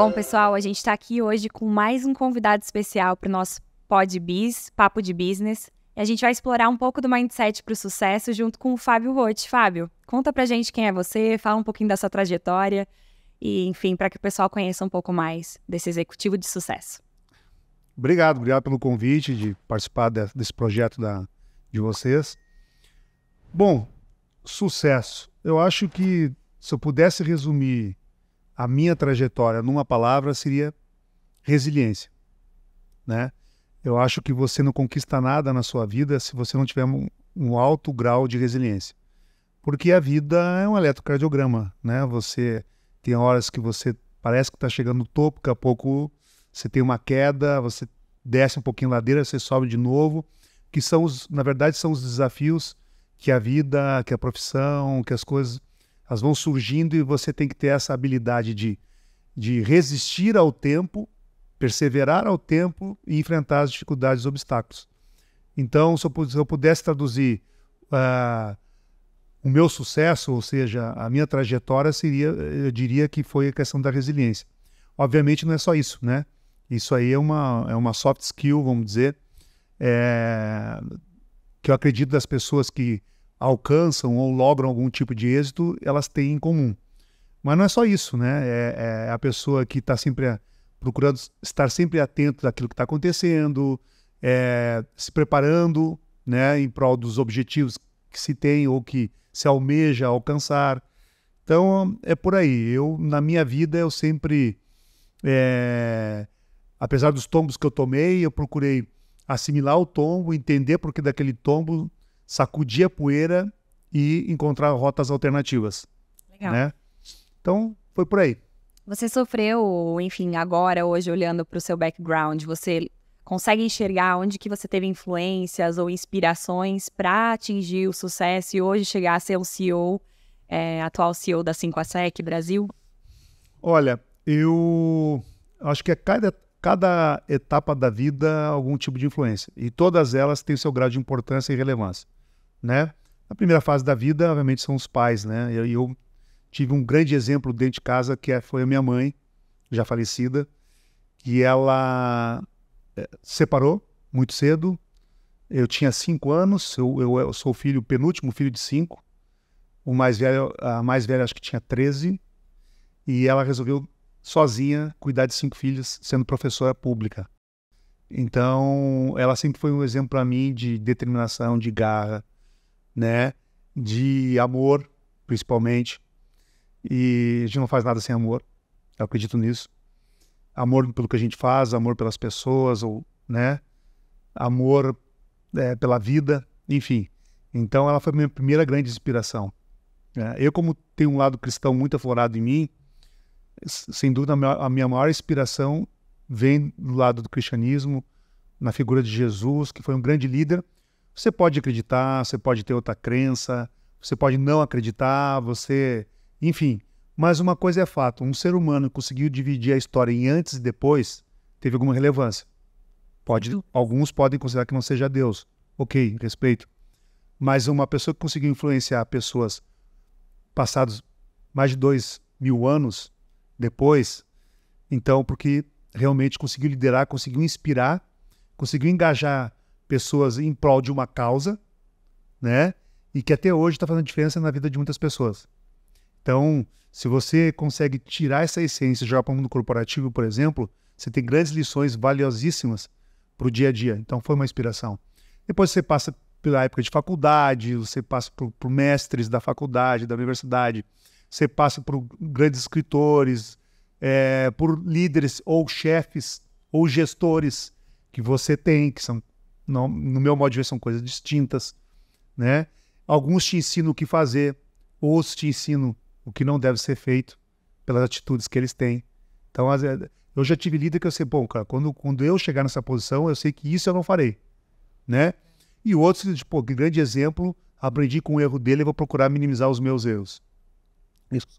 Bom, pessoal, a gente está aqui hoje com mais um convidado especial para o nosso PodBiz, Papo de Business. E a gente vai explorar um pouco do mindset para o sucesso junto com o Fábio Roth. Fábio, conta pra gente quem é você, fala um pouquinho da sua trajetória e, enfim, para que o pessoal conheça um pouco mais desse executivo de sucesso. Obrigado pelo convite de participar desse projeto de vocês. Bom, sucesso. Eu acho que se eu pudesse resumir a minha trajetória numa palavra, seria resiliência, né? Eu acho que você não conquista nada na sua vida se você não tiver um alto grau de resiliência. Porque a vida é um eletrocardiograma, né? Você tem horas que você parece que está chegando no topo, daqui a pouco você tem uma queda, você desce um pouquinho a ladeira, você sobe de novo, que na verdade são os desafios que a vida, que a profissão, que as coisas elas vão surgindo e você tem que ter essa habilidade de resistir ao tempo, perseverar ao tempo e enfrentar as dificuldades e obstáculos. Então, se eu pudesse traduzir o meu sucesso, ou seja, a minha trajetória, eu diria que foi a questão da resiliência. Obviamente não é só isso, né? Isso aí é uma soft skill, vamos dizer, que eu acredito das pessoas que alcançam ou logram algum tipo de êxito, elas têm em comum. Mas não é só isso, né? É a pessoa que está sempre procurando estar sempre atento daquilo que está acontecendo, se preparando, né, em prol dos objetivos que se tem ou que se almeja alcançar. Então, é por aí. Na minha vida, eu sempre, apesar dos tombos que eu tomei, eu procurei assimilar o tombo, entender por que daquele tombo, sacudir a poeira e encontrar rotas alternativas. Legal. Né? Então, foi por aí. Você sofreu, enfim, agora, hoje, olhando para o seu background, você consegue enxergar onde que você teve influências ou inspirações para atingir o sucesso e hoje chegar a ser o CEO, atual CEO da 5ASEC Brasil? Olha, eu acho que a cada etapa da vida algum tipo de influência. E todas elas têm seu grau de importância e relevância, né? A primeira fase da vida, obviamente, são os pais, né? Eu tive um grande exemplo dentro de casa, foi a minha mãe, já falecida, que ela separou muito cedo. Eu tinha 5 anos, eu sou penúltimo filho de 5. A mais velha acho que tinha 13. E ela resolveu sozinha cuidar de 5 filhos, sendo professora pública. Então, ela sempre foi um exemplo para mim de determinação, de garra, né? De amor, principalmente. E a gente não faz nada sem amor, eu acredito nisso. Amor pelo que a gente faz, amor pelas pessoas, né? Amor pela vida, enfim. Então, ela foi a minha primeira grande inspiração. Eu, como tenho um lado cristão muito aflorado em mim, sem dúvida, a minha maior inspiração vem do lado do cristianismo, na figura de Jesus, que foi um grande líder. Você pode acreditar, você pode ter outra crença, você pode não acreditar, enfim. Mas uma coisa é fato, um ser humano que conseguiu dividir a história em antes e depois, teve alguma relevância. Alguns podem considerar que não seja Deus. Ok, respeito. Mas uma pessoa que conseguiu influenciar pessoas passados mais de 2.000 anos depois, então, porque realmente conseguiu liderar, conseguiu inspirar, conseguiu engajar pessoas em prol de uma causa, né? E que até hoje está fazendo diferença na vida de muitas pessoas. Então, se você consegue tirar essa essência e jogar para o mundo corporativo, por exemplo, você tem grandes lições valiosíssimas para o dia a dia. Então, foi uma inspiração. Depois você passa pela época de faculdade, você passa por mestres da faculdade, da universidade, você passa por grandes escritores, por líderes ou chefes ou gestores que você tem, que são, no meu modo de ver, são coisas distintas, né? Alguns te ensinam o que fazer, outros te ensinam o que não deve ser feito pelas atitudes que eles têm. Então, eu já tive líder que eu sei, bom, cara, quando eu chegar nessa posição, eu sei que isso eu não farei, né? E outros, tipo, que grande exemplo, aprendi com o erro dele e vou procurar minimizar os meus erros.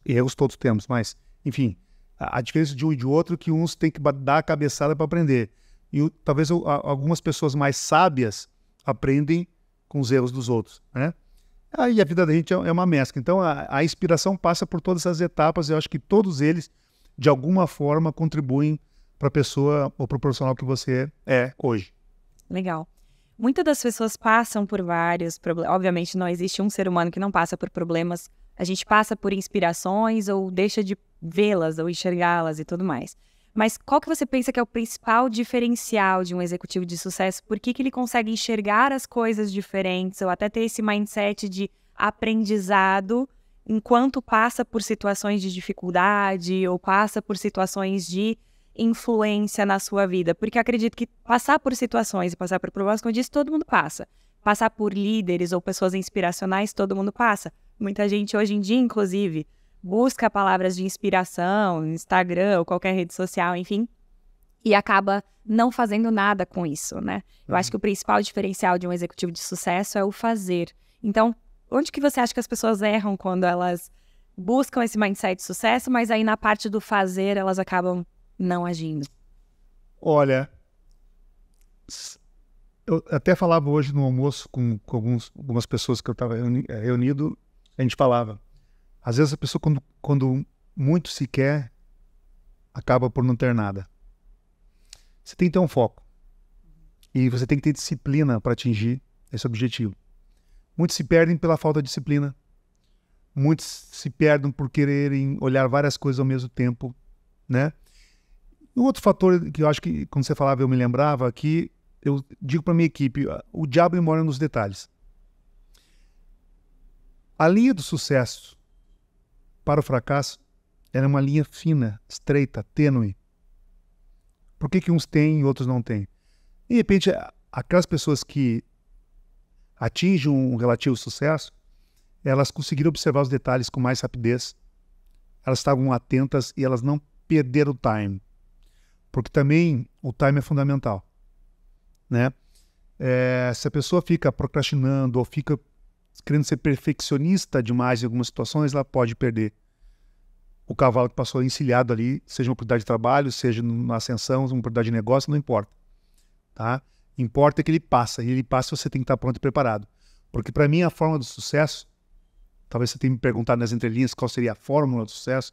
Erros todos temos, mas, enfim, a diferença de um e de outro é que uns têm que dar a cabeçada para aprender. E talvez algumas pessoas mais sábias aprendem com os erros dos outros, né? Aí a vida da gente é uma mescla. Então, a inspiração passa por todas essas etapas. Eu acho que todos eles de alguma forma contribuem para a pessoa ou para o profissional que você é hoje. Legal. Muitas das pessoas passam por vários problemas. Obviamente, não existe um ser humano que não passa por problemas. A gente passa por inspirações ou deixa de vê-las ou enxergá-las e tudo mais. Mas qual que você pensa que é o principal diferencial de um executivo de sucesso? Por que ele consegue enxergar as coisas diferentes ou até ter esse mindset de aprendizado enquanto passa por situações de dificuldade ou passa por situações de influência na sua vida? Porque eu acredito que passar por situações e passar por problemas, como eu disse, todo mundo passa. Passar por líderes ou pessoas inspiracionais, todo mundo passa. Muita gente hoje em dia, inclusive, busca palavras de inspiração no Instagram ou qualquer rede social, enfim, e acaba não fazendo nada com isso, né? Eu acho que o principal diferencial de um executivo de sucesso é o fazer. Então, onde que você acha que as pessoas erram quando elas buscam esse mindset de sucesso, mas aí na parte do fazer elas acabam não agindo? Olha, eu até falava hoje no almoço com algumas pessoas que eu estava reunido, a gente falava, às vezes a pessoa quando muito se quer, acaba por não ter nada. Você tem que ter um foco. E você tem que ter disciplina para atingir esse objetivo. Muitos se perdem pela falta de disciplina. Muitos se perdem por quererem olhar várias coisas ao mesmo tempo, né? Um outro fator que eu acho que, quando você falava, eu me lembrava, que eu digo para minha equipe, o diabo mora nos detalhes. A linha do sucesso para o fracasso era uma linha fina, estreita, tênue. Por que uns têm e outros não têm? De repente, aquelas pessoas que atingem um relativo sucesso, elas conseguiram observar os detalhes com mais rapidez, elas estavam atentas e elas não perderam o time. Porque também o time é fundamental, né? Se a pessoa fica procrastinando ou fica querendo ser perfeccionista demais em algumas situações, ela pode perder o cavalo que passou encilhado ali, seja uma oportunidade de trabalho, seja uma ascensão, uma oportunidade de negócio, não importa. Tá? Importa que ele passa, e ele passa, você tem que estar pronto e preparado. Porque para mim a fórmula do sucesso, talvez você tenha me perguntado nas entrelinhas qual seria a fórmula do sucesso,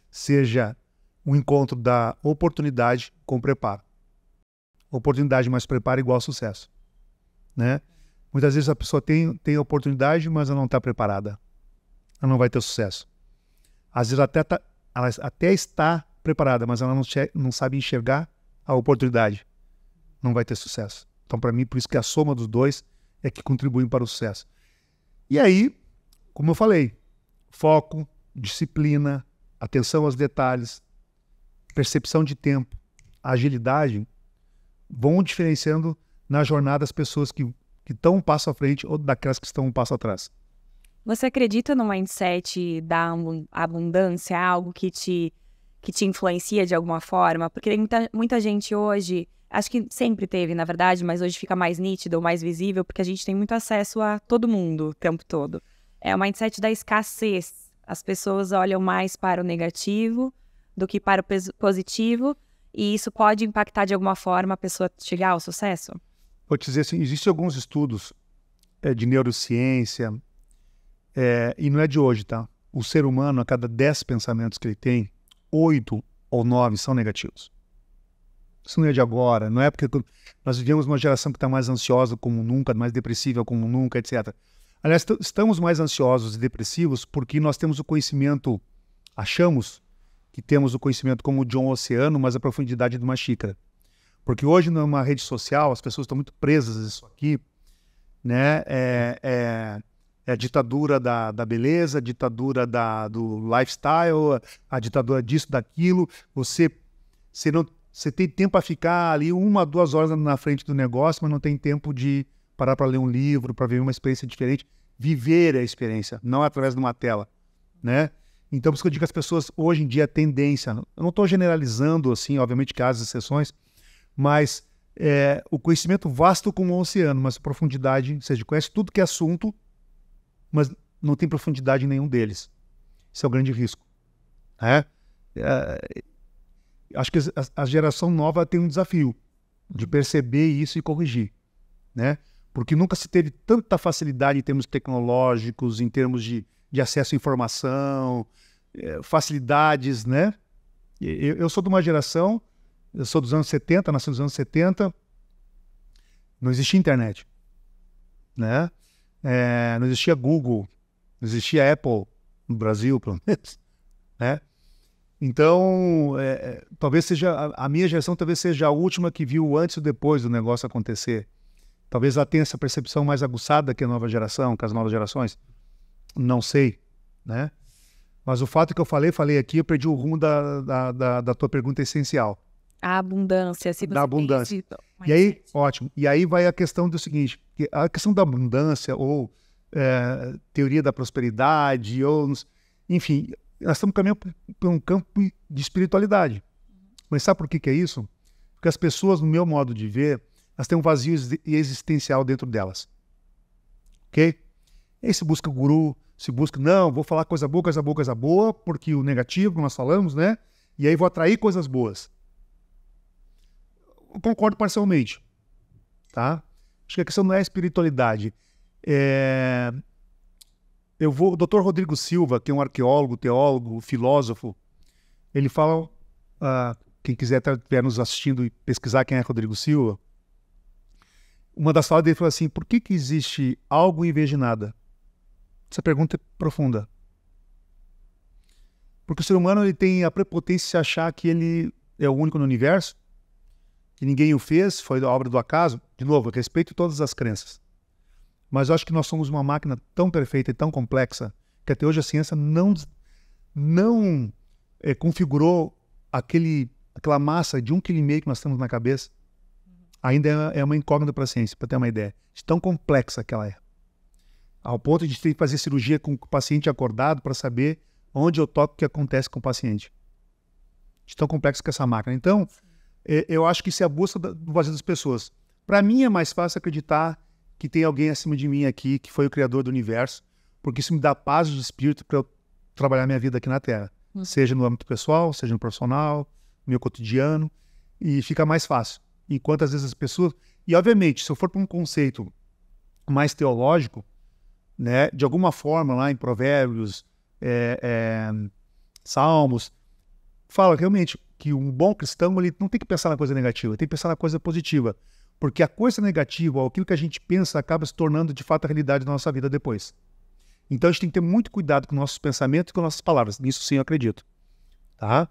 seja um encontro da oportunidade com preparo. Oportunidade mais preparo igual igual-sucesso, né? Muitas vezes a pessoa tem a oportunidade, mas ela não está preparada. Ela não vai ter sucesso. Às vezes ela até está preparada, mas ela não sabe enxergar a oportunidade. Não vai ter sucesso. Então, para mim, por isso que a soma dos dois é que contribuem para o sucesso. E aí, como eu falei, foco, disciplina, atenção aos detalhes, percepção de tempo, agilidade, vão diferenciando na jornada as pessoas que estão um passo à frente ou daquelas que estão um passo atrás. Você acredita no mindset da abundância, algo que te influencia de alguma forma? Porque tem muita gente hoje, acho que sempre teve, na verdade, mas hoje fica mais nítido ou mais visível, porque a gente tem muito acesso a todo mundo o tempo todo. É o mindset da escassez. As pessoas olham mais para o negativo do que para o positivo, e isso pode impactar de alguma forma a pessoa chegar ao sucesso? Vou te dizer assim, existem alguns estudos de neurociência, e não é de hoje, tá? O ser humano, a cada 10 pensamentos que ele tem, 8 ou 9 são negativos. Isso não é de agora, não é porque nós vivemos uma geração que está mais ansiosa como nunca, mais depressiva como nunca, etc. Aliás, estamos mais ansiosos e depressivos porque nós temos o conhecimento, achamos que temos o conhecimento como o de um oceano, mas a profundidade de uma xícara. Porque hoje, numa rede social, as pessoas estão muito presas a isso aqui, né? É a ditadura da beleza, a ditadura do lifestyle, a ditadura disso, daquilo. Você tem tempo para ficar ali 1, 2 horas na frente do negócio, mas não tem tempo de parar para ler um livro, para ver uma experiência diferente. Viver a experiência, não através de uma tela, né? Então, por isso que eu digo que as pessoas, hoje em dia, a tendência... Eu não estou generalizando, assim, obviamente que há as exceções, mas o conhecimento vasto como um oceano, mas a profundidade, ou seja, conhece tudo que é assunto, mas não tem profundidade em nenhum deles. Isso é o grande risco. Né? Acho que a geração nova tem um desafio de perceber isso e corrigir, né? Porque nunca se teve tanta facilidade em termos tecnológicos, em termos de acesso à informação, facilidades, né? Eu sou de uma geração, eu sou dos anos 70, nasci nos anos 70, não existia internet, né? Não existia Google, não existia Apple no Brasil, pelo menos, né? Então, talvez seja, a minha geração talvez seja a última que viu antes e depois do negócio acontecer. Talvez ela tenha essa percepção mais aguçada que a nova geração, que as novas gerações. Não sei, né? Mas o fato que eu falei aqui, eu perdi o rumo da tua pergunta essencial. A abundância, se você Da abundância. tem esse E aí, mindset. ótimo. E aí vai a questão do seguinte, que a questão da abundância ou teoria da prosperidade, enfim, nós estamos caminhando por um campo de espiritualidade. Mas sabe por que é isso? Porque as pessoas, no meu modo de ver, elas têm um vazio existencial dentro delas. Ok? E aí se busca guru, se busca, não, vou falar coisa boa, porque o negativo que nós falamos, né? E aí vou atrair coisas boas. Eu concordo parcialmente, tá? Acho que a questão não é a espiritualidade. O Dr. Rodrigo Silva, que é um arqueólogo, teólogo, filósofo, ele fala, quem quiser estiver nos assistindo e pesquisar quem é Rodrigo Silva, uma das falas dele fala assim, por que existe algo em vez de nada? Essa pergunta é profunda. Porque o ser humano ele tem a prepotência de se achar que ele é o único no universo, que ninguém o fez, foi da obra do acaso. De novo, eu respeito todas as crenças. Mas eu acho que nós somos uma máquina tão perfeita e tão complexa que até hoje a ciência não configurou aquela massa de 1,5 kg que nós temos na cabeça. Ainda é uma incógnita para a ciência, para ter uma ideia. De tão complexa que ela é. Ao ponto de ter que fazer cirurgia com o paciente acordado para saber onde eu toco o que acontece com o paciente. De tão complexo que é essa máquina. Então, eu acho que isso é a busca do vazio das pessoas. Para mim é mais fácil acreditar que tem alguém acima de mim aqui, que foi o criador do universo, porque isso me dá paz de espírito para eu trabalhar minha vida aqui na Terra. Seja no âmbito pessoal, seja no profissional, no meu cotidiano, e fica mais fácil. Enquanto às vezes as pessoas... E obviamente, se eu for para um conceito mais teológico, né, de alguma forma lá em Provérbios, Salmos, fala realmente que um bom cristão ele não tem que pensar na coisa negativa, ele tem que pensar na coisa positiva. Porque a coisa negativa, ou aquilo que a gente pensa, acaba se tornando de fato a realidade da nossa vida depois. Então a gente tem que ter muito cuidado com nossos pensamentos e com nossas palavras. Nisso sim eu acredito. Tá?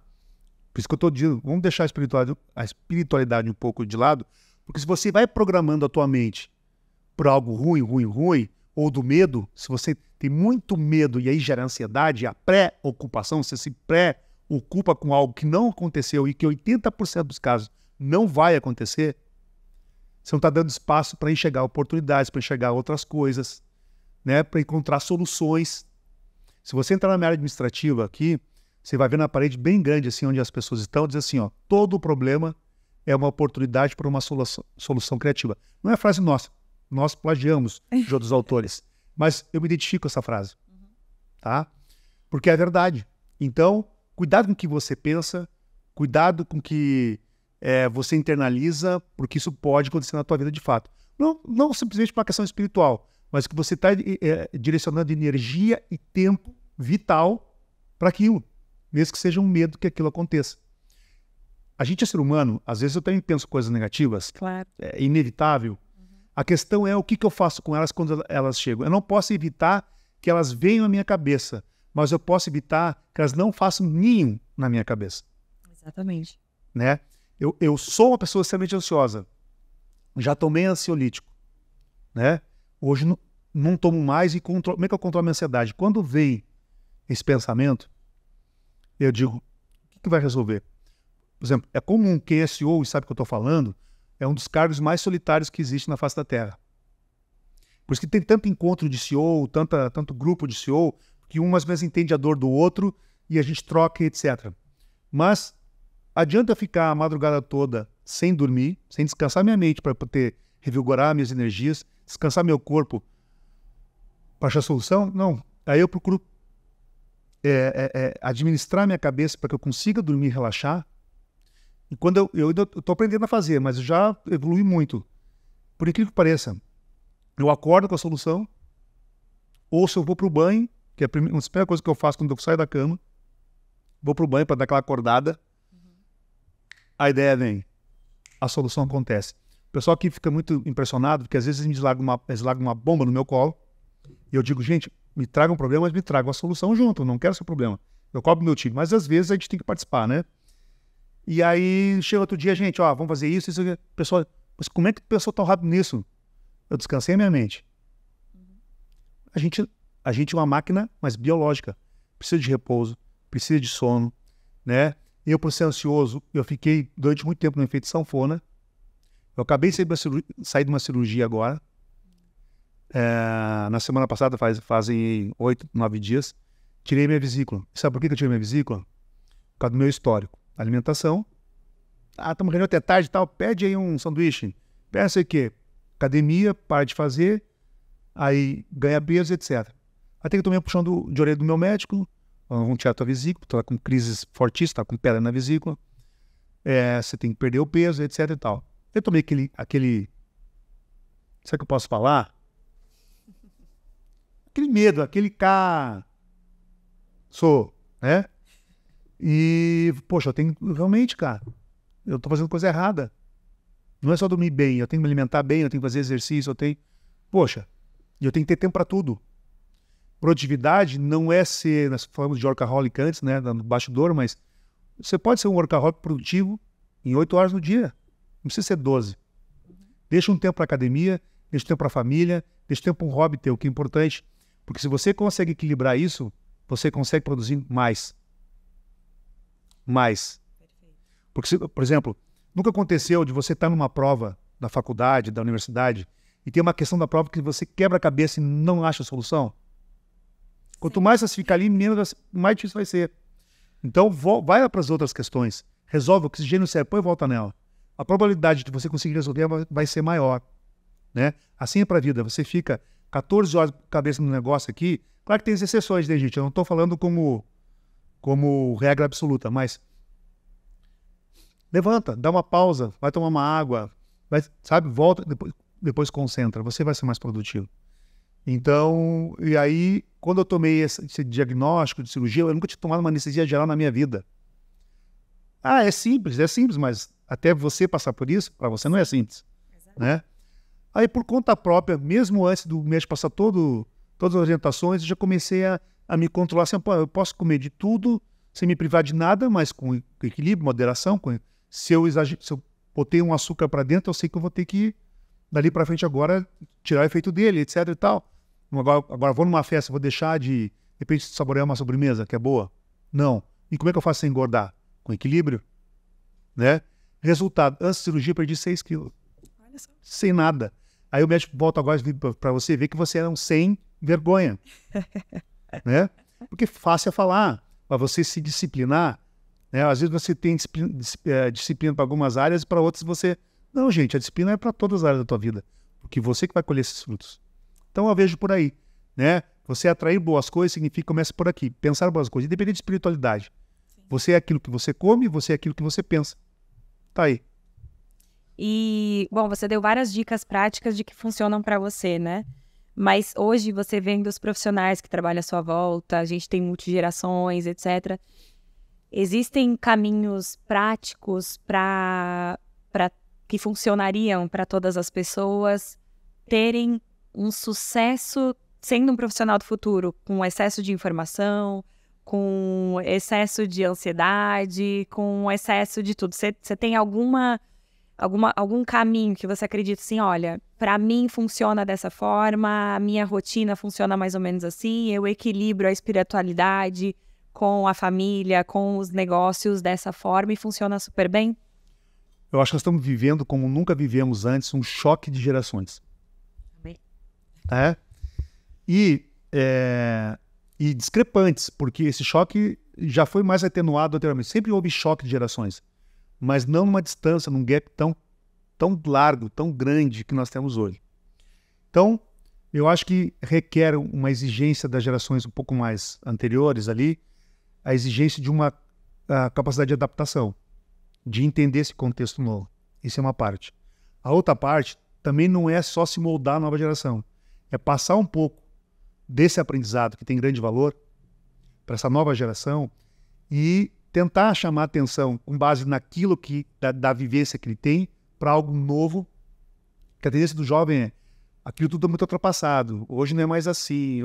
Por isso que eu estou dizendo, vamos deixar a espiritualidade um pouco de lado, porque se você vai programando a tua mente por algo ruim, ou do medo, se você tem muito medo e aí gera ansiedade, a pré-ocupação, você se pré-ocupa com algo que não aconteceu e que 80% dos casos não vai acontecer, você não está dando espaço para enxergar oportunidades, para enxergar outras coisas, né? Para encontrar soluções. Se você entrar na minha área administrativa aqui, você vai ver na parede bem grande, assim, onde as pessoas estão, diz assim, ó, todo problema é uma oportunidade para uma solução criativa. Não é frase nossa, nós plagiamos de outros autores, mas eu me identifico com essa frase, tá? Porque é verdade. Então, cuidado com o que você pensa, cuidado com o que você internaliza, porque isso pode acontecer na tua vida de fato. Não simplesmente para uma questão espiritual, mas que você está direcionando energia e tempo vital para aquilo, mesmo que seja um medo que aquilo aconteça. A gente é ser humano, às vezes eu também penso coisas negativas, Claro. é inevitável. A questão é o que eu faço com elas quando elas chegam. Eu não posso evitar que elas venham à minha cabeça, mas eu posso evitar que elas não façam ninho na minha cabeça. Exatamente. Né? Eu sou uma pessoa extremamente ansiosa. Já tomei ansiolítico. Né? Hoje não tomo mais e controlo. Como é que eu controlo a minha ansiedade? Quando vem esse pensamento, eu digo, o que vai resolver? Por exemplo, é comum quem é CEO e sabe o que eu estou falando, é um dos cargos mais solitários que existe na face da Terra. Por isso que tem tanto encontro de CEO, tanto grupo de CEO, que um às vezes entende a dor do outro e a gente troca, etc. Mas adianta eu ficar a madrugada toda sem dormir, sem descansar minha mente para poder revigorar minhas energias, descansar meu corpo para achar solução? Não. Aí eu procuro administrar minha cabeça para que eu consiga dormir e relaxar. E quando eu estou aprendendo a fazer, mas eu já evolui muito. Por incrível que pareça, eu acordo com a solução, ou se eu vou para o banho, que é uma das primeiras coisas que eu faço quando eu saio da cama, vou para o banho para dar aquela acordada, a ideia vem, a solução acontece. O pessoal aqui fica muito impressionado, porque às vezes eles largam uma bomba no meu colo, e eu digo, gente, me tragam um problema, mas me tragam a solução junto, não quero seu problema. Eu cobro meu time, mas às vezes a gente tem que participar, né? E aí, chega outro dia, gente, vamos fazer isso, isso, aqui. Pessoal, mas como é que o pessoal tá rápido nisso? Eu descansei a minha mente. A gente é uma máquina, mas biológica. Precisa de repouso, precisa de sono, né? Eu, por ser ansioso, eu fiquei durante muito tempo no efeito sanfona. Eu acabei de sair de uma cirurgia agora. Na semana passada, fazem 8, 9 dias, tirei minha vesícula. Sabe por que eu tirei minha vesícula? Por causa do meu histórico. Alimentação. Estamos reunindo até tarde e tal, pede aí um sanduíche. Pede não sei o quê. Academia, para de fazer, aí ganha peso, etc. Até que eu tomei um puxão de orelha do meu médico, vamos tirar a tua vesícula, tu tá com crises fortíssimas, tá com pedra na vesícula, você tem que perder o peso, etc e tal. Eu tomei aquele... Sabe o que eu posso falar? Aquele medo, aquele né? E, poxa, eu tenho realmente, cara, eu tô fazendo coisa errada. Não é só dormir bem, eu tenho que me alimentar bem, eu tenho que fazer exercício, Poxa, eu tenho que ter tempo para tudo. Produtividade não é ser, nós falamos de workaholic antes, né, no bastidor, mas você pode ser um workaholic produtivo em 8 horas no dia. Não precisa ser 12. Deixa um tempo para academia, deixa um tempo para a família, deixa um tempo para um hobby teu, que é importante. Porque se você consegue equilibrar isso, você consegue produzir mais. Mais. Porque, por exemplo, nunca aconteceu de você estar numa prova da faculdade, da universidade, e tem uma questão da prova que você quebra a cabeça e não acha a solução? Quanto mais você ficar ali, mais difícil vai ser. Então, vai para as outras questões. Resolve o oxigênio no cérebro e volta nela. A probabilidade de você conseguir resolver vai ser maior. Né? Assim é para a vida. Você fica 14 horas com a cabeça no negócio aqui. Claro que tem as exceções, né, gente? Eu não estou falando como regra absoluta, mas levanta, dá uma pausa, vai tomar uma água, volta, depois concentra. Você vai ser mais produtivo. Então, e aí, quando eu tomei esse diagnóstico de cirurgia, eu nunca tinha tomado uma anestesia geral na minha vida. É simples, mas até você passar por isso, para você não é simples. Né? Aí, por conta própria, mesmo antes do médico passar todas as orientações, eu já comecei a me controlar assim, eu posso comer de tudo, sem me privar de nada, mas com equilíbrio, moderação. Se eu botei um açúcar para dentro, eu sei que eu vou ter que, dali para frente agora, tirar o efeito dele, etc e tal. Agora vou numa festa, vou deixar de repente, saborear uma sobremesa que é boa? Não. E como é que eu faço sem engordar? Com equilíbrio, né? Resultado, antes da cirurgia, eu perdi 6 quilos. Olha só. Sem nada. Aí o médico volta agora para você ver que você era um sem vergonha. Né? Porque fácil é falar, para você se disciplinar, né? Às vezes você tem disciplina para algumas áreas e para outras você... Não, gente, a disciplina é para todas as áreas da tua vida, porque você que vai colher esses frutos. Então eu vejo por aí, né? Você atrair boas coisas significa começa por aqui, pensar boas coisas, independente de espiritualidade. Sim. Você é aquilo que você come, você é aquilo que você pensa. Tá aí. E, bom, você deu várias dicas práticas de que funcionam para você, né? Mas hoje você vendo os profissionais que trabalham à sua volta, a gente tem multigerações, etc. Existem caminhos práticos para que funcionariam para todas as pessoas terem um sucesso sendo um profissional do futuro, com excesso de informação, com excesso de ansiedade, com excesso de tudo. Você tem algum caminho que você acredita assim, olha, para mim funciona dessa forma, a minha rotina funciona mais ou menos assim, eu equilibro a espiritualidade com a família, com os negócios dessa forma e funciona super bem? Eu acho que nós estamos vivendo como nunca vivemos antes, um choque de gerações. E discrepantes, porque esse choque já foi mais atenuado anteriormente. Sempre houve choque de gerações, mas não numa distância, num gap tão largo, tão grande que nós temos hoje. Então, eu acho que requer uma exigência das gerações um pouco mais anteriores ali, a exigência de uma capacidade de adaptação, de entender esse contexto novo. Isso é uma parte. A outra parte também não é só se moldar a nova geração, é passar um pouco desse aprendizado que tem grande valor para essa nova geração e tentar chamar atenção com base naquilo da vivência que ele tem para algo novo. Que a tendência do jovem é aquilo tudo é muito ultrapassado. Hoje não é mais assim.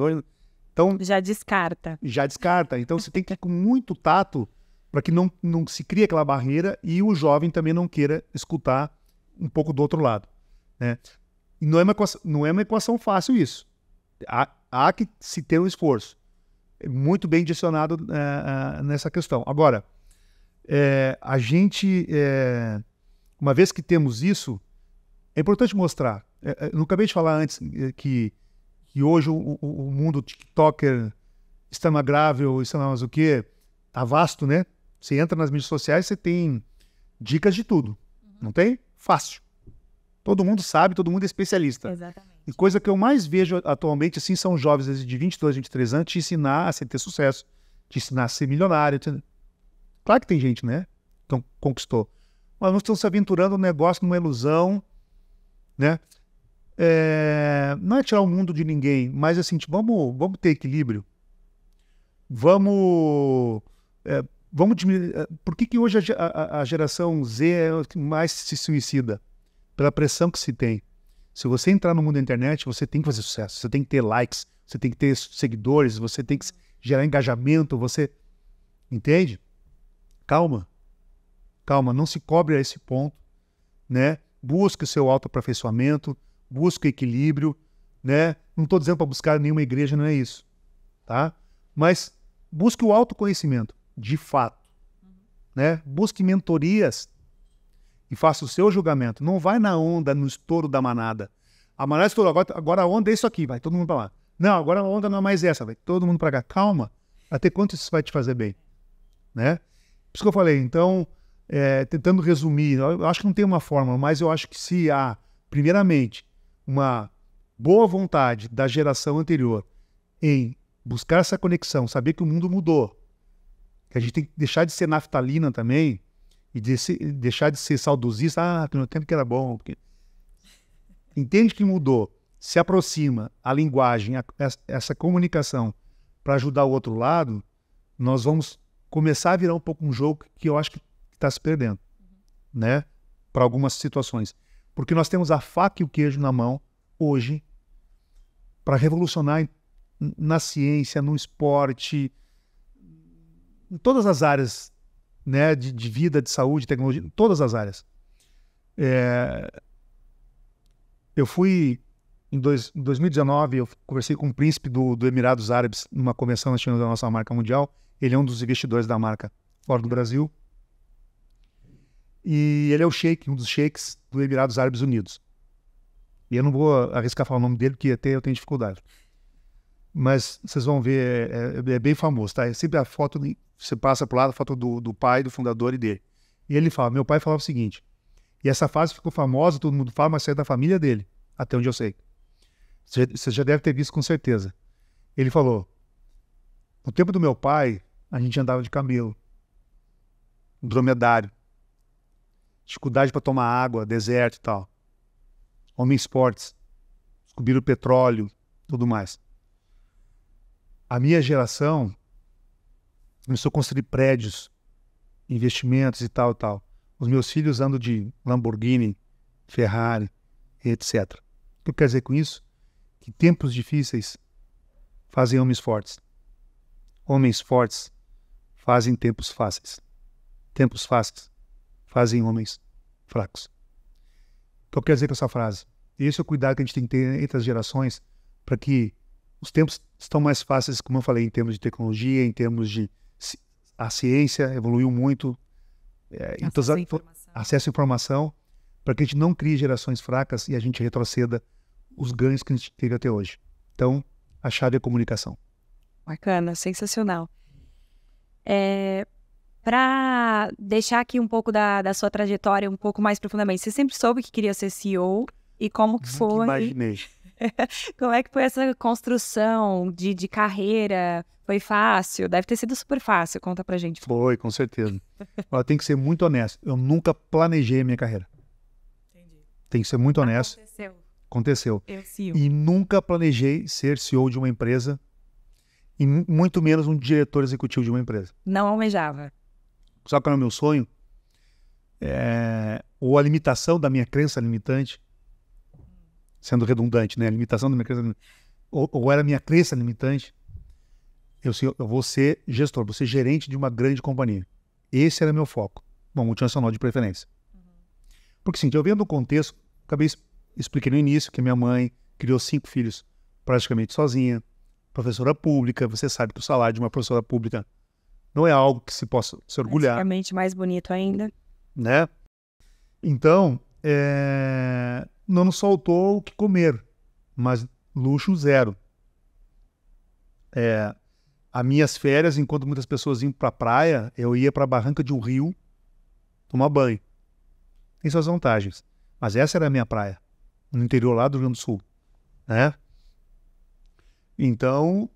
Então, Já descarta. Então, você tem que ir com muito tato para que não se crie aquela barreira e o jovem também não queira escutar um pouco do outro lado, né? E não é uma equação fácil isso. Há que se ter um esforço. É muito bem direcionado nessa questão. Agora, a gente, uma vez que temos isso, é importante mostrar. Eu não acabei de falar antes que hoje o mundo TikToker, instagramável, sei lá mais o quê, tá vasto, né? Você entra nas mídias sociais, você tem dicas de tudo. Não tem? Fácil. Todo mundo sabe, todo mundo é especialista. Exatamente. E coisa que eu mais vejo atualmente, assim, são jovens de 22, 23 anos te ensinar a ter sucesso, te ensinar a ser milionário. Claro que tem gente, né? Que conquistou. Mas nós estamos se aventurando um negócio numa ilusão, né? Não é tirar o mundo de ninguém, mas assim, tipo, vamos ter equilíbrio. Vamos diminuir. Por que hoje a geração Z é o que mais se suicida? Pela pressão que se tem. Se você entrar no mundo da internet, você tem que fazer sucesso, você tem que ter likes, você tem que ter seguidores, você tem que gerar engajamento, você... Entende? Calma, não se cobre a esse ponto, né? Busque o seu autoaperfeiçoamento, busque o equilíbrio, né? Não estou dizendo para buscar nenhuma igreja, não é isso, tá? Mas busque o autoconhecimento, de fato, né? Busque mentorias e faça o seu julgamento. Não vai na onda, no estouro da manada. A manada estourou, agora a onda é isso aqui, vai todo mundo para lá. Não, agora a onda não é mais essa, vai todo mundo para cá. Calma, até quanto isso vai te fazer bem, né? Por isso que eu falei, então, tentando resumir, eu acho que não tem uma fórmula, mas eu acho que se há, primeiramente, uma boa vontade da geração anterior em buscar essa conexão, saber que o mundo mudou, que a gente tem que deixar de ser naftalina também, e deixar de ser saudosista, no tempo que era bom. Porque... Entende que mudou, se aproxima a linguagem, essa comunicação para ajudar o outro lado, nós vamos começar a virar um pouco um jogo que eu acho que está se perdendo, né? Para algumas situações. Porque nós temos a faca e o queijo na mão, hoje, para revolucionar na ciência, no esporte, em todas as áreas, né, de vida, de saúde, de tecnologia, em todas as áreas. Eu fui, em 2019, eu conversei com o príncipe do Emirados Árabes numa convenção nacional da nossa marca mundial. Ele é um dos investidores da marca fora do Brasil. E ele é o sheik, um dos sheiks do Emirados Árabes Unidos. E eu não vou arriscar falar o nome dele, porque até eu tenho dificuldade. Mas vocês vão ver, é bem famoso, tá? É sempre a foto, você passa por lá, a foto do pai, do fundador e dele. E ele fala, meu pai falava o seguinte, e essa frase ficou famosa, todo mundo fala, mas saiu da família dele, até onde eu sei. Você já deve ter visto com certeza. Ele falou, no tempo do meu pai, a gente andava de camelo, dromedário, dificuldade para tomar água, deserto e tal. Homens fortes, descobriram petróleo, tudo mais. A minha geração começou a construir prédios, investimentos e tal, tal. Os meus filhos andam de Lamborghini, Ferrari, etc. O que eu quero dizer com isso? Que tempos difíceis fazem homens fortes. Homens fortes fazem tempos fáceis. Tempos fáceis fazem homens fracos. O que eu quero dizer com essa frase? Esse é o cuidado que a gente tem que ter entre as gerações para que os tempos estão mais fáceis, como eu falei, em termos de tecnologia, em termos de... A ciência evoluiu muito. Acesso à informação, para que a gente não crie gerações fracas e a gente retroceda os ganhos que a gente teve até hoje. Então, a chave é a comunicação. Bacana, sensacional. Para deixar aqui um pouco da sua trajetória um pouco mais profundamente, você sempre soube que queria ser CEO e como que foi? Imaginei. Como é que foi essa construção de carreira? Foi fácil? Deve ter sido super fácil. Conta pra gente. Foi, com certeza. Eu tenho que ser muito honesto. Eu nunca planejei a minha carreira. Entendi. Tem que ser muito honesto. Aconteceu. Eu CEO. E nunca planejei ser CEO de uma empresa e muito menos um diretor executivo de uma empresa. Não almejava. Sabe qual é o meu sonho? Ou a limitação da minha crença limitante, sendo redundante, né? A limitação da minha crença limitante, ou era a minha crença limitante, eu vou ser gestor, vou ser gerente de uma grande companhia. Esse era meu foco. Uma multinacional de preferência. Porque, sim, eu vendo o contexto, acabei expliquei no início que minha mãe criou 5 filhos praticamente sozinha, professora pública. Você sabe que o salário de uma professora pública não é algo que se possa se orgulhar. Praticamente mais bonito ainda. Né? Então, não nos faltou o que comer, mas luxo zero. As minhas férias, enquanto muitas pessoas iam para a praia, eu ia para a barranca de um rio tomar banho. Tem suas vantagens. Mas essa era a minha praia, no interior lá do Rio Grande do Sul. Né? Então,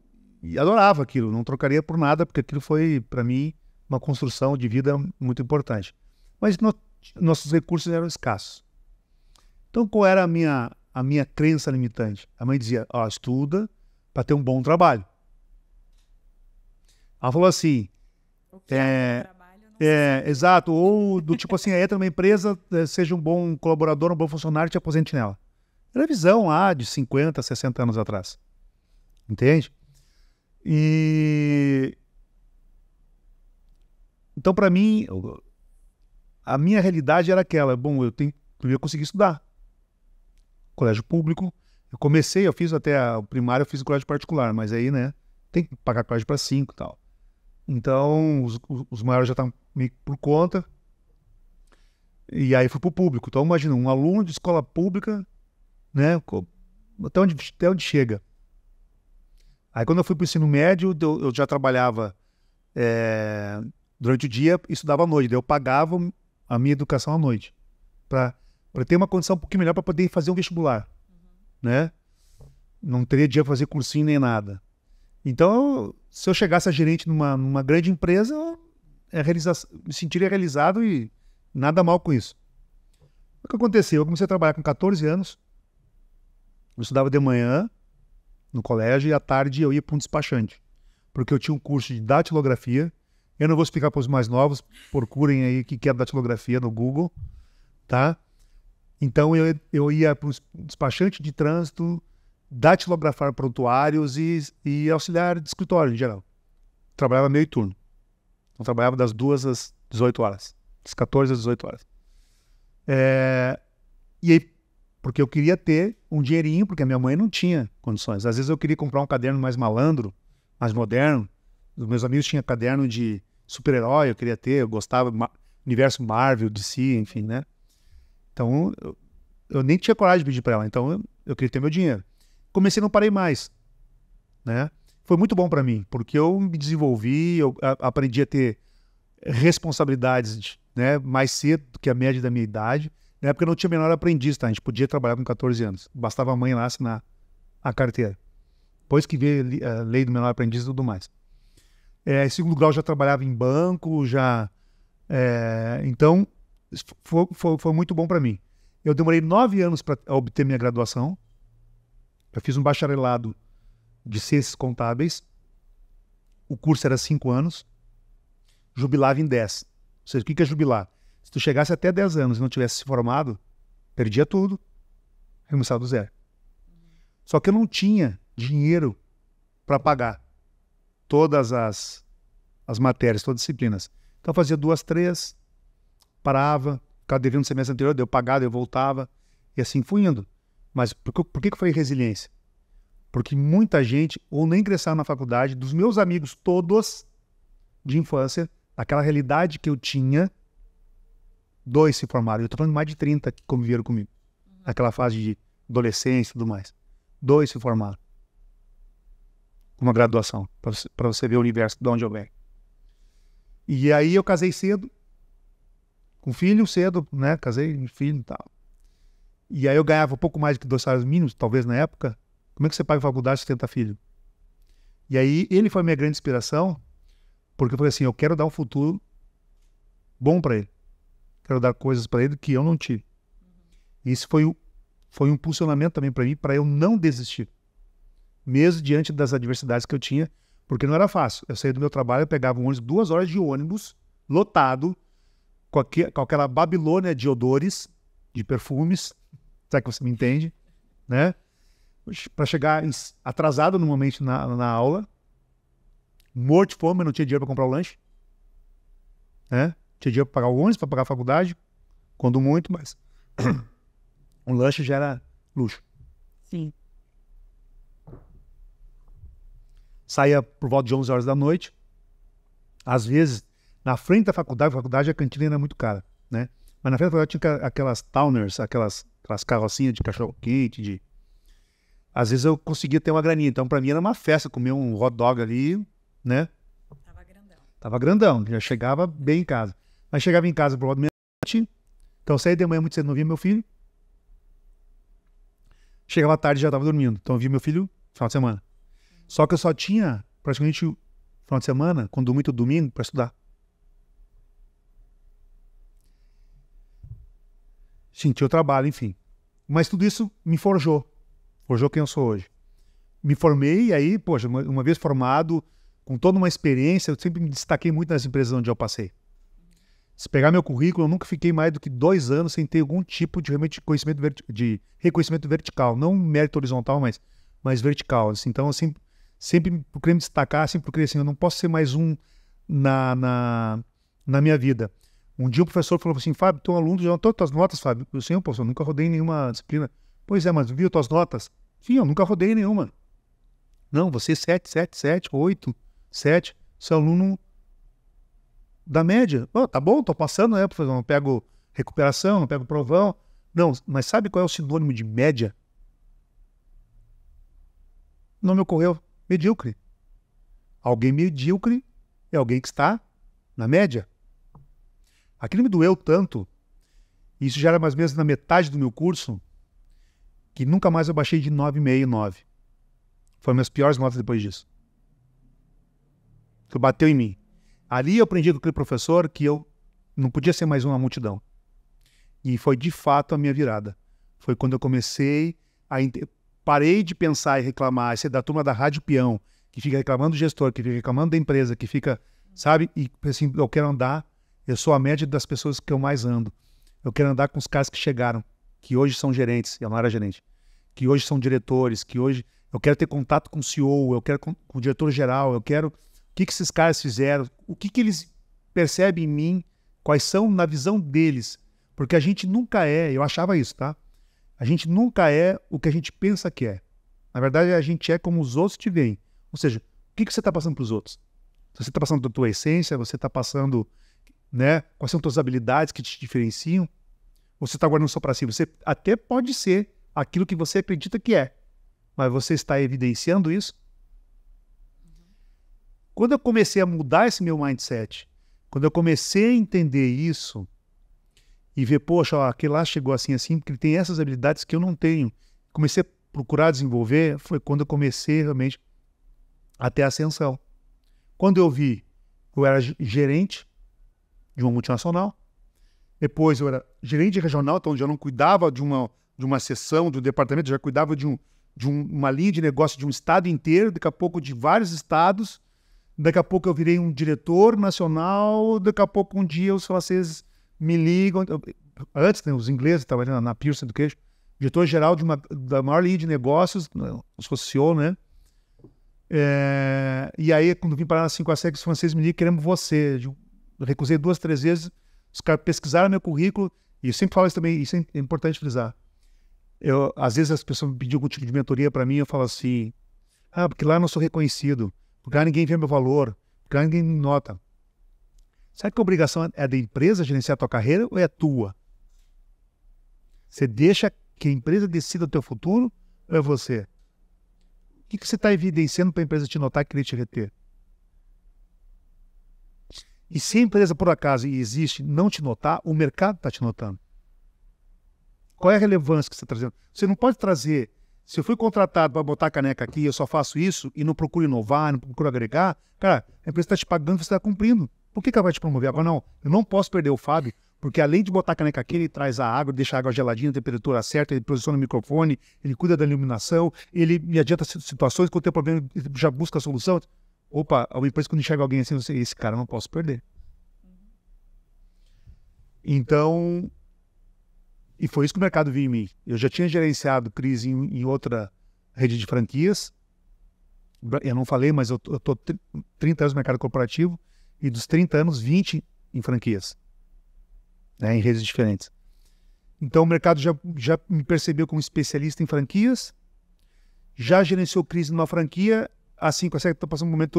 adorava aquilo, não trocaria por nada, porque aquilo foi, para mim, uma construção de vida muito importante. Mas nossos recursos eram escassos. Então, qual era a minha crença limitante? A mãe dizia, estuda para ter um bom trabalho. Ela falou assim, exato, ou do tipo assim, entra numa empresa, seja um bom colaborador, um bom funcionário, te aposente nela. Era a visão lá de 50, 60 anos atrás. Entende? Então, para mim, a minha realidade era aquela, eu ia conseguir estudar. Colégio público, eu fiz até o primário, eu fiz o colégio particular, mas aí, né, tem que pagar colégio para 5 e tal. Então, os maiores já estavam meio por conta, e aí fui pro público. Então, imagina, um aluno de escola pública, né, até onde chega. Aí, quando eu fui pro ensino médio, eu já trabalhava durante o dia e estudava à noite. Daí eu pagava a minha educação à noite, para ter uma condição um pouquinho melhor para poder fazer um vestibular, né? Não teria dia para fazer cursinho nem nada. Então, se eu chegasse a gerente numa grande empresa, me sentiria realizado e nada mal com isso. O que aconteceu? Eu comecei a trabalhar com 14 anos, eu estudava de manhã no colégio e à tarde eu ia para um despachante, porque eu tinha um curso de datilografia. Eu não vou explicar para os mais novos, procurem aí o que é datilografia no Google, tá? Então eu ia para um despachante de trânsito, datilografar prontuários e auxiliar de escritório em geral. Trabalhava meio turno. Então trabalhava das 2 às 18 horas, das 14 às 18 horas. E aí, porque eu queria ter um dinheirinho, porque a minha mãe não tinha condições. Às vezes eu queria comprar um caderno mais malandro, mais moderno. Os meus amigos tinham caderno de super-herói, eu gostava, universo Marvel, DC, enfim, né? Então, eu nem tinha coragem de pedir para ela, então eu queria ter meu dinheiro. Comecei e não parei mais, né? Foi muito bom para mim, porque eu me desenvolvi, eu aprendi a ter responsabilidades, né, mais cedo do que a média da minha idade. Na época eu não tinha menor aprendiz, tá? A gente podia trabalhar com 14 anos, bastava a mãe lá assinar a carteira. Depois que veio a lei do menor aprendiz e tudo mais. Em segundo grau já trabalhava em banco, então foi muito bom para mim. Eu demorei 9 anos para obter minha graduação. Eu fiz um bacharelado de ciências contábeis. O curso era 5 anos. Jubilava em 10. Ou seja, o que é jubilar? Se tu chegasse até 10 anos e não tivesse se formado, perdia tudo. Recomeçava do zero. Só que eu não tinha dinheiro para pagar todas as matérias, todas as disciplinas. Então eu fazia 2, 3, parava, ficava devendo no semestre anterior, eu pagava, eu voltava, e assim fui indo. Mas por que foi resiliência? Porque muita gente, ou nem ingressaram na faculdade, dos meus amigos todos de infância, aquela realidade que eu tinha, 2 se formaram. Eu estou falando de mais de 30 que conviveram comigo, naquela fase de adolescência e tudo mais. 2 se formaram. Uma graduação, para você ver o universo de onde eu venho. E aí eu casei cedo, com filho cedo, né? Casei, filho e tal. E aí eu ganhava um pouco mais do que 2 salários mínimos, talvez na época. Como é que você paga faculdade e sustenta filho? E aí ele foi a minha grande inspiração, porque eu falei assim, eu quero dar um futuro bom para ele. Quero dar coisas para ele que eu não tive. E isso foi um impulsionamento também para mim, para eu não desistir. Mesmo diante das adversidades que eu tinha, porque não era fácil. Eu saía do meu trabalho, eu pegava um ônibus, 2 horas de ônibus lotado, com aquela Babilônia de odores, de perfumes, será que você me entende? Né? Para chegar atrasado no momento na aula, morto de fome, não tinha dinheiro para comprar o lanche, né? Tinha dinheiro para pagar o ônibus, para pagar a faculdade, quando muito, mas o lanche já era luxo. Sim. Saía por volta de 11 horas da noite, às vezes, na frente da faculdade a cantina era muito cara, né? Mas na frente da faculdade tinha aquelas towners, aquelas carrocinhas de cachorro-quente, às vezes eu conseguia ter uma graninha, então para mim era uma festa, comer um hot dog ali, né? Tava grandão, já chegava bem em casa. Mas chegava em casa por volta da meia-noite, então eu saía de manhã muito cedo, não via meu filho. Chegava à tarde e já estava dormindo, então eu via meu filho no final de semana. Só que eu só tinha praticamente o final de semana, quando muito domingo, para estudar. Senti o trabalho, enfim. Mas tudo isso me forjou quem eu sou hoje. Me formei e aí, poxa, uma vez formado, com toda uma experiência, eu sempre me destaquei muito nas empresas onde eu passei. Se pegar meu currículo, eu nunca fiquei mais do que 2 anos sem ter algum tipo de de reconhecimento vertical, não mérito horizontal, mas vertical. Assim. Então, eu sempre procurei me destacar, sempre procurei assim, eu não posso ser mais um na minha vida. Um dia o professor falou assim, Fábio, teu aluno já anotou tuas notas, Fábio? Eu disse, eu nunca rodei nenhuma disciplina. Pois é, mas viu tuas notas? Sim, eu nunca rodei nenhuma. Não, você 7, 8, 7, você é aluno da média. Oh, tá bom, tô passando, né? Não pego recuperação, não pego provão. Não, mas sabe qual é o sinônimo de média? Não me ocorreu. Medíocre. Alguém medíocre é alguém que está na média. Aquilo me doeu tanto, e isso já era mais ou menos na metade do meu curso, que nunca mais eu baixei de 9,5 e 9. Foram minhas piores notas depois disso. Que bateu em mim. Ali eu aprendi com aquele professor que eu não podia ser mais uma multidão. E foi de fato a minha virada. Foi quando eu comecei parei de pensar e reclamar, ser da turma da Rádio Peão, que fica reclamando do gestor, que fica reclamando da empresa, que fica, sabe? E assim, eu quero andar, eu sou a média das pessoas que eu mais ando. Eu quero andar com os caras que chegaram, que hoje são gerentes, eu não era gerente, que hoje são diretores, que hoje eu quero ter contato com o CEO, eu quero com o diretor-geral, eu quero... O que esses caras fizeram? O que eles percebem em mim? Quais são na visão deles? Porque a gente nunca é, eu achava isso, tá? A gente nunca é o que a gente pensa que é. Na verdade, a gente é como os outros te veem. Ou seja, o que você está passando para os outros? Você está passando da tua essência? Você está passando, né? Quais são as tuas habilidades que te diferenciam? Ou você está guardando só para si? Você até pode ser aquilo que você acredita que é, mas você está evidenciando isso? Quando eu comecei a mudar esse meu mindset, quando eu comecei a entender isso e ver, poxa, ó, aquele lá chegou assim, porque ele tem essas habilidades que eu não tenho. Comecei a procurar desenvolver, foi quando eu comecei realmente a ter ascensão. Quando eu vi, eu era gerente de uma multinacional, depois eu era gerente regional, então eu já não cuidava de uma seção, de um departamento, já cuidava de uma linha de negócio de um estado inteiro, daqui a pouco de vários estados. Daqui a pouco eu virei um diretor nacional, daqui a pouco um dia os franceses me ligam. Antes, né, os ingleses estavam ali na Pearson Education, diretor-geral da maior linha de negócios, os fosse CEO, né? E aí, quando vim parar na 5A7, os franceses me ligam, queremos você. Eu recusei 2, 3 vezes, os caras pesquisaram meu currículo, e eu sempre falo isso também, isso é importante frisar. Às vezes as pessoas me pediam algum tipo de mentoria para mim, eu falo assim, porque lá eu não sou reconhecido. Porque lá ninguém vê meu valor, porque lá ninguém me nota. Será que a obrigação é da empresa gerenciar a tua carreira ou é a tua? Você deixa que a empresa decida o teu futuro ou é você? O que você está evidenciando para a empresa te notar e querer te reter? E se a empresa, por acaso, existe, não te notar, o mercado está te notando. Qual é a relevância que você está trazendo? Você não pode trazer... Se eu fui contratado para botar a caneca aqui, eu só faço isso e não procuro inovar, não procuro agregar, cara, a empresa está te pagando, você está cumprindo. Por que ela vai te promover? Agora não, eu não posso perder o Fábio, porque além de botar a caneca aqui, ele traz a água, deixa a água geladinha, a temperatura certa, ele posiciona o microfone, ele cuida da iluminação, ele me adianta situações, quando tem problema, ele já busca a solução. Opa, a empresa quando enxerga alguém assim, esse cara eu não posso perder. Então, e foi isso que o mercado viu em mim. Eu já tinha gerenciado crise em outra rede de franquias. Eu não falei, mas eu estou 30 anos no mercado corporativo e dos 30 anos, 20 em franquias, né, em redes diferentes. Então o mercado já me percebeu como especialista em franquias, já gerenciou crise numa franquia, assim, consegue estar passando um momento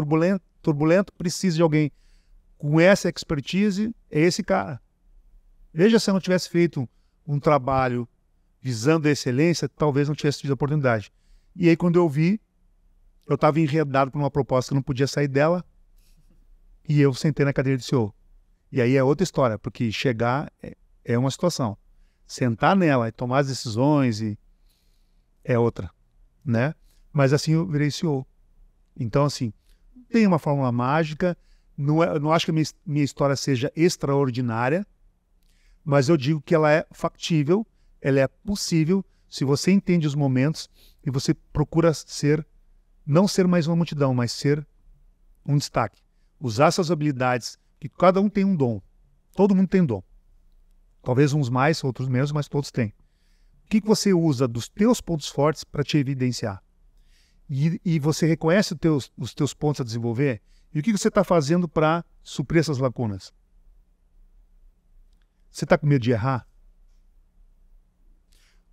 turbulento, precisa de alguém com essa expertise, é esse cara. Veja, se eu não tivesse feito um trabalho visando a excelência, talvez não tivesse tido a oportunidade. E aí quando eu vi, eu estava enredado por uma proposta que eu não podia sair dela, e eu sentei na cadeira de CEO. E aí é outra história, porque chegar é uma situação. Sentar nela e tomar as decisões é outra, né? Mas assim eu virei CEO. Então, assim, tem uma fórmula mágica, não acho que a minha história seja extraordinária, mas eu digo que ela é factível, ela é possível, se você entende os momentos e você procura não ser mais uma multidão, mas ser um destaque. Usar suas habilidades, que cada um tem um dom. Todo mundo tem dom. Talvez uns mais, outros menos, mas todos têm. O que você usa dos teus pontos fortes para te evidenciar? E você reconhece os teus pontos a desenvolver? E o que você está fazendo para suprir essas lacunas? Você está com medo de errar?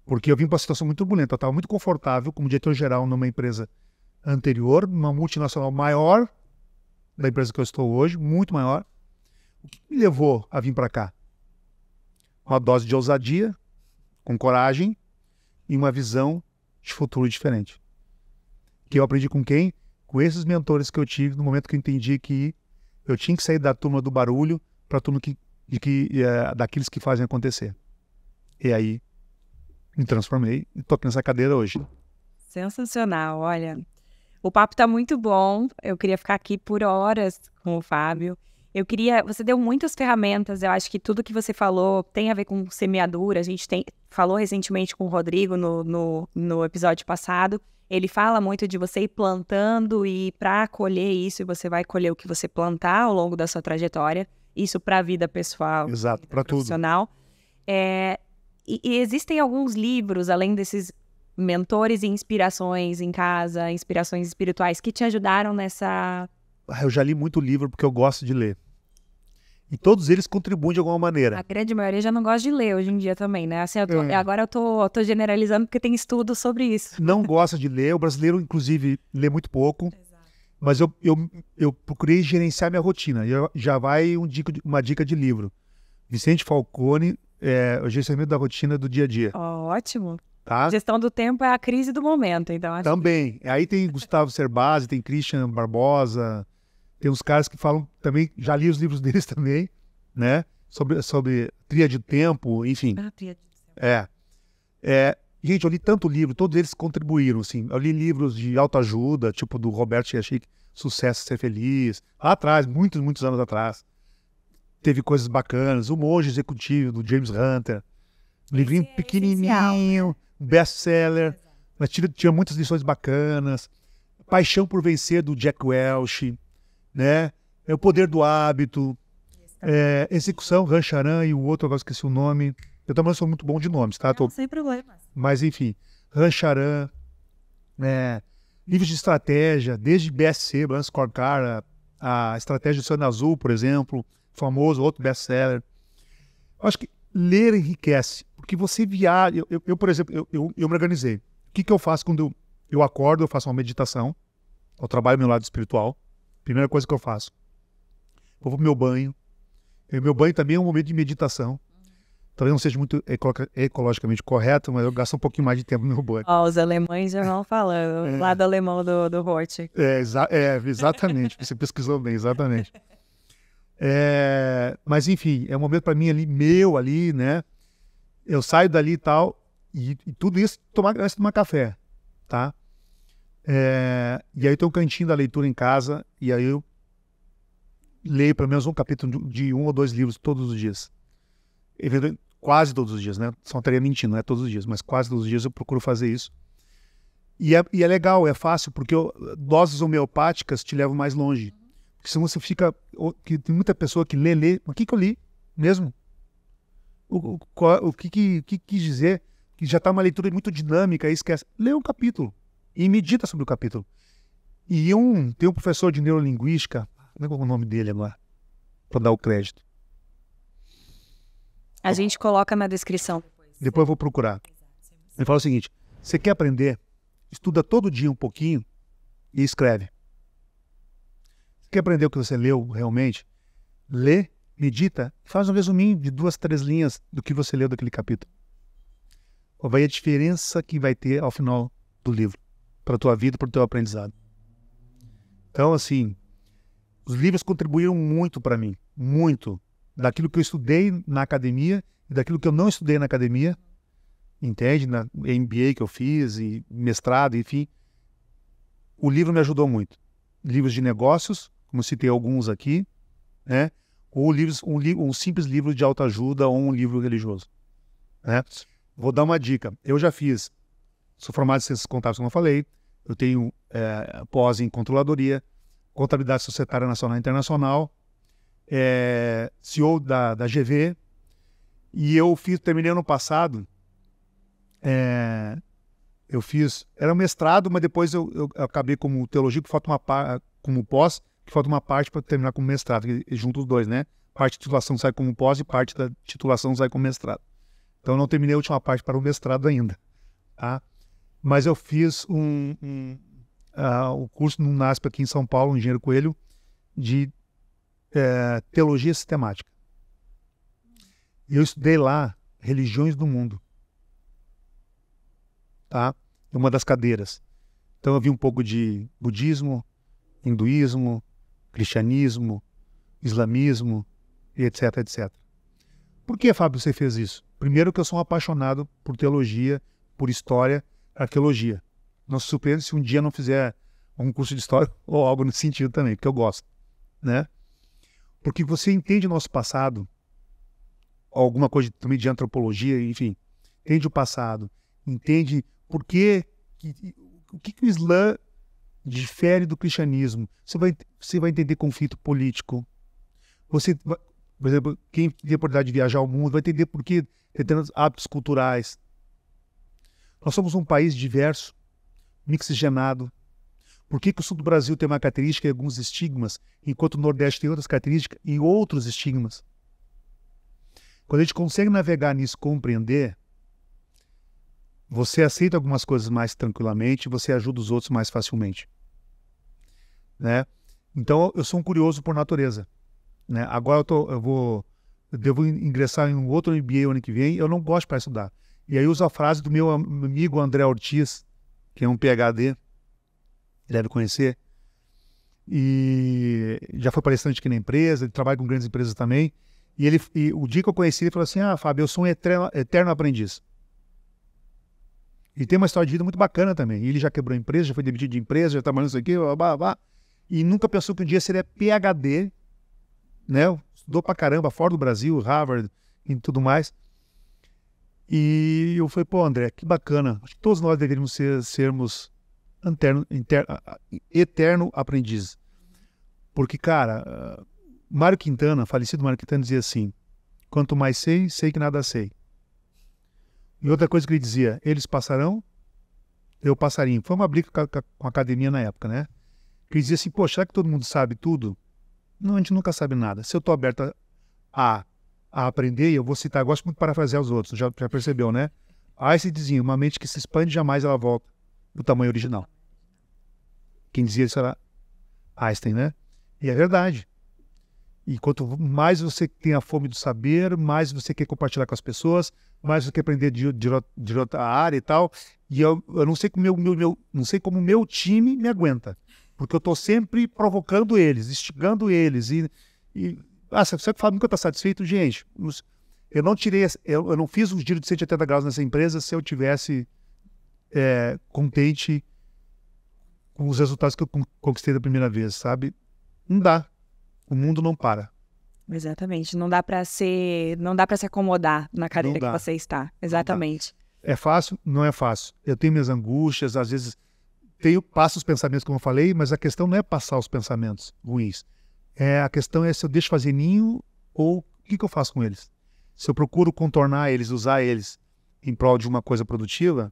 Porque eu vim para uma situação muito turbulenta. Eu estava muito confortável como diretor-geral numa empresa anterior, numa multinacional maior da empresa que eu estou hoje, muito maior. O que me levou a vir para cá? Uma dose de ousadia, com coragem e uma visão de futuro diferente. Que eu aprendi com quem? Com esses mentores que eu tive no momento que eu entendi que eu tinha que sair da turma do barulho para a turma daqueles que fazem acontecer. E aí me transformei e estou aqui nessa cadeira hoje. Sensacional, olha. O papo está muito bom. Eu queria ficar aqui por horas com o Fábio. Você deu muitas ferramentas. Eu acho que tudo que você falou tem a ver com semeadura. A gente falou recentemente com o Rodrigo no episódio passado. Ele fala muito de você ir plantando e para colher isso, você vai colher o que você plantar ao longo da sua trajetória. Isso para a vida pessoal. Exato, para tudo. Profissional. E existem alguns livros, além desses mentores e inspirações em casa, inspirações espirituais, que te ajudaram nessa... Eu já li muito livro porque eu gosto de ler. E todos eles contribuem de alguma maneira. A grande maioria já não gosta de ler hoje em dia também, né? Assim, agora eu tô generalizando porque tem estudos sobre isso. Não gosta de ler. O brasileiro, inclusive, lê muito pouco. Exato. Mas eu procurei gerenciar minha rotina. Já vai uma dica de livro. Vicente Falcone, o gerenciamento da rotina do dia a dia. Ótimo. Tá? Gestão do tempo é a crise do momento, então. Acho também. Aí tem Gustavo Cerbasi, tem Christian Barbosa, tem uns caras que falam também, já li os livros deles também, né? Sobre tríade de tempo, enfim. Tríade de tempo. Gente, eu li tanto livro, todos eles contribuíram, assim. Eu li livros de autoajuda, tipo do Roberto Chiachik, Sucesso Ser Feliz, lá atrás, muitos, muitos anos atrás. Teve coisas bacanas. O Monge Executivo, do James Hunter. Um livrinho pequenininho, um best-seller, mas tinha muitas lições bacanas. Paixão por Vencer, do Jack Welch, né? O Poder do Hábito, Execução, Rancharan e o outro, agora esqueci o nome. Eu também sou muito bom de nomes, tá? Não, sem problema. Mas, enfim, Rancharan, livros de estratégia, desde BSC, Balance Scorecard, a Estratégia do Oceano Azul, por exemplo, famoso, outro best-seller. Eu acho que ler enriquece, porque você viaja. Eu por exemplo, eu me organizei. O que eu faço quando eu acordo? Eu faço uma meditação, eu trabalho meu lado espiritual. Primeira coisa que eu faço, vou pro meu banho. E meu banho também é um momento de meditação. Talvez não seja muito ecologicamente correto, mas eu gasto um pouquinho mais de tempo no meu banho. Os alemães já vão falando, o lado alemão do Hort. Exatamente, você pesquisou bem, exatamente. Mas enfim, é um momento para mim ali, meu ali, né? Eu saio dali e tal, e tudo isso antes de tomar café, tá? E aí tem um cantinho da leitura em casa, e aí eu leio pelo menos um capítulo de 1 ou 2 livros todos os dias. Quase todos os dias, né? Só estaria mentindo, não é todos os dias, mas quase todos os dias eu procuro fazer isso. E é legal, é fácil, porque doses homeopáticas te levam mais longe. Porque senão você fica... Que tem muita pessoa que lê, mas o que eu li mesmo? O que quis dizer? Que já está uma leitura muito dinâmica, e esquece. Lê um capítulo e medita sobre o capítulo. E tem um professor de neurolinguística, não é o nome dele agora, para dar o crédito. A gente coloca na descrição. Depois eu vou procurar. Ele fala o seguinte: você quer aprender? Estuda todo dia um pouquinho e escreve. Você quer aprender o que você leu realmente? Lê, medita, faz um resuminho de 2, 3 linhas do que você leu daquele capítulo. Vai a diferença que vai ter ao final do livro, para a tua vida, para o teu aprendizado. Então, assim, os livros contribuíram muito para mim, muito, daquilo que eu estudei na academia e daquilo que eu não estudei na academia, entende? Na MBA que eu fiz, e mestrado, enfim. O livro me ajudou muito. Livros de negócios, como eu citei alguns aqui, né? Ou um simples livro de autoajuda ou um livro religioso, né? Vou dar uma dica. Eu já sou formado em ciências contábeis, como eu falei, eu tenho pós em controladoria, contabilidade societária nacional e internacional, CEO da GV, e terminei ano passado, era um mestrado, mas depois eu acabei como teologia, que falta como pós, que falta uma parte para terminar como mestrado, junto os dois, né? Parte de titulação sai como pós e parte da titulação sai como mestrado. Então, eu não terminei a última parte para o mestrado ainda, tá? Mas eu fiz um curso no NASP aqui em São Paulo, Engenheiro Coelho, de teologia sistemática. E eu estudei lá religiões do mundo, tá? Uma das cadeiras. Então, eu vi um pouco de budismo, hinduísmo, cristianismo, islamismo, e etc, etc. Por que, Fábio, você fez isso? Primeiro que eu sou um apaixonado por teologia, por história, arqueologia. Não se surpreende se um dia não fizer um curso de história ou algo nesse sentido também, porque eu gosto, né? Porque você entende o nosso passado, alguma coisa também de antropologia, enfim, entende o passado, entende por que o que o Islã difere do cristianismo. Você vai entender conflito político. Por exemplo, quem tem a oportunidade de viajar ao mundo vai entender por que determinados hábitos culturais. Nós somos um país diverso, mixigenado. Por que o sul do Brasil tem uma característica e alguns estigmas, enquanto o Nordeste tem outras características e outros estigmas? Quando a gente consegue navegar nisso, compreender, você aceita algumas coisas mais tranquilamente, você ajuda os outros mais facilmente, né? Então, eu sou um curioso por natureza, né? Agora eu devo ingressar em um outro MBA o ano que vem, eu não gosto para estudar. E aí uso a frase do meu amigo André Ortiz, que é um PhD, deve conhecer, e já foi palestrante aqui na empresa, ele trabalha com grandes empresas também, e o dia que eu conheci ele falou assim: Fábio, eu sou um eterno aprendiz. E tem uma história de vida muito bacana também. Ele já quebrou a empresa, já foi demitido de empresa, já trabalhou nisso aqui, e nunca pensou que um dia seria PhD, né? Estudou pra caramba, fora do Brasil, Harvard e tudo mais. E eu falei: pô, André, que bacana. Acho que todos nós deveríamos sermos eterno aprendiz. Porque, cara, Mário Quintana, falecido Mário Quintana, dizia assim: quanto mais sei, sei que nada sei. E outra coisa que ele dizia: eles passarão, eu passarinho. Foi uma briga com a academia na época, né? Ele dizia assim: poxa, será que todo mundo sabe tudo? Não, a gente nunca sabe nada. Se eu estou aberto a aprender, eu vou citar, eu gosto muito de parafrasear os outros, já percebeu, né? Einstein dizia: uma mente que se expande, jamais ela volta do tamanho original. Quem dizia isso era Einstein, né? E é verdade. E quanto mais você tem a fome do saber, mais você quer compartilhar com as pessoas, mais você quer aprender de outra área e tal. E eu não sei como o meu time me aguenta. Porque eu estou sempre provocando eles, instigando eles. Você fala, nunca está satisfeito? Gente, eu não fiz um giro de 180 graus nessa empresa se eu tivesse contente com os resultados que eu conquistei da primeira vez, sabe? Não dá. O mundo não para. Exatamente. Não dá para se acomodar na cadeira que você está. Exatamente. É fácil? Não é fácil. Eu tenho minhas angústias, às vezes passo os pensamentos, como eu falei, mas a questão não é passar os pensamentos ruins. A questão é se eu deixo fazer ninho ou o que eu faço com eles. se eu procuro contornar eles, usar eles em prol de uma coisa produtiva,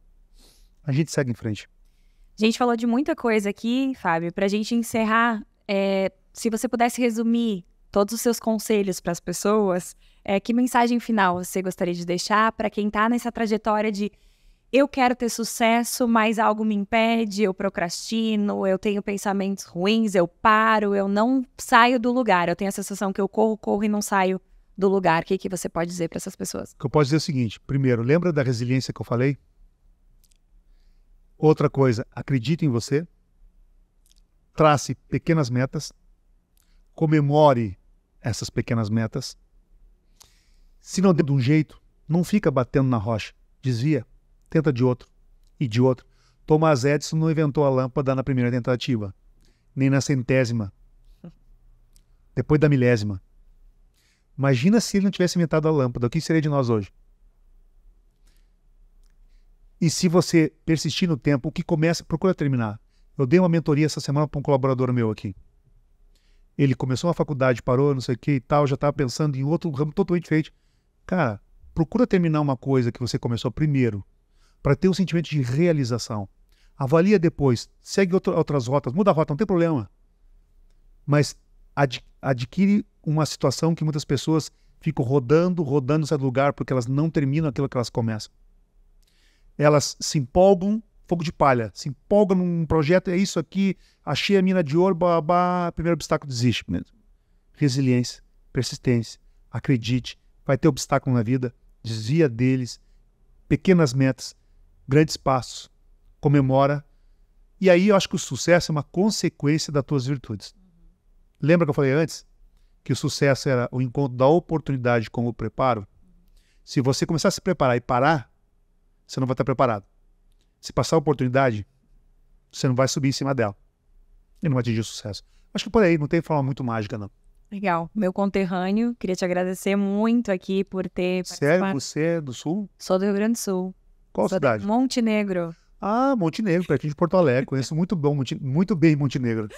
a gente segue em frente. A gente falou de muita coisa aqui, Fábio. Para a gente encerrar, se você pudesse resumir todos os seus conselhos para as pessoas, que mensagem final você gostaria de deixar para quem está nessa trajetória de eu quero ter sucesso, mas algo me impede, eu procrastino, eu tenho pensamentos ruins, eu paro, eu não saio do lugar. Eu tenho a sensação que eu corro e não saio do lugar. O que você pode dizer para essas pessoas? O que eu posso dizer é o seguinte: primeiro, lembra da resiliência que eu falei? Outra coisa, acredite em você, trace pequenas metas, comemore essas pequenas metas. Se não der de um jeito, não fica batendo na rocha, desvia, tenta de outro e de outro. Thomas Edison não inventou a lâmpada na primeira tentativa, nem na 100ª, depois da 1000ª. Imagina se ele não tivesse inventado a lâmpada, o que seria de nós hoje? E se você persistir no tempo, o que começa, procura terminar. Eu dei uma mentoria essa semana para um colaborador meu aqui. Ele começou uma faculdade, parou, não sei o que e tal, já estava pensando em outro ramo totalmente diferente. Cara, procura terminar uma coisa que você começou primeiro, para ter um sentimento de realização. Avalia depois, segue outras rotas, muda a rota, não tem problema. Mas adquire uma situação que muitas pessoas ficam rodando, sai do lugar, porque elas não terminam aquilo que elas começam. Elas se empolgam, fogo de palha, se empolgam num projeto, é isso aqui, achei a mina de ouro, babá, primeiro obstáculo, desiste. Resiliência, persistência, acredite, vai ter obstáculo na vida, desvia deles, pequenas metas, grandes passos, comemora. E aí eu acho que o sucesso é uma consequência das tuas virtudes. Lembra que eu falei antes que o sucesso era o encontro da oportunidade com o preparo? Se você começar a se preparar e parar, você não vai estar preparado. Se passar a oportunidade, você não vai subir em cima dela. E não vai atingir o sucesso. Acho que por aí, não tem forma muito mágica, não. Legal. Meu conterrâneo, queria te agradecer muito aqui por ter Sério? participado. Você é do Sul? Sou do Rio Grande do Sul. Qual Sou cidade? de Montenegro. Ah, Montenegro, pertinho de Porto Alegre. Conheço muito bem Montenegro.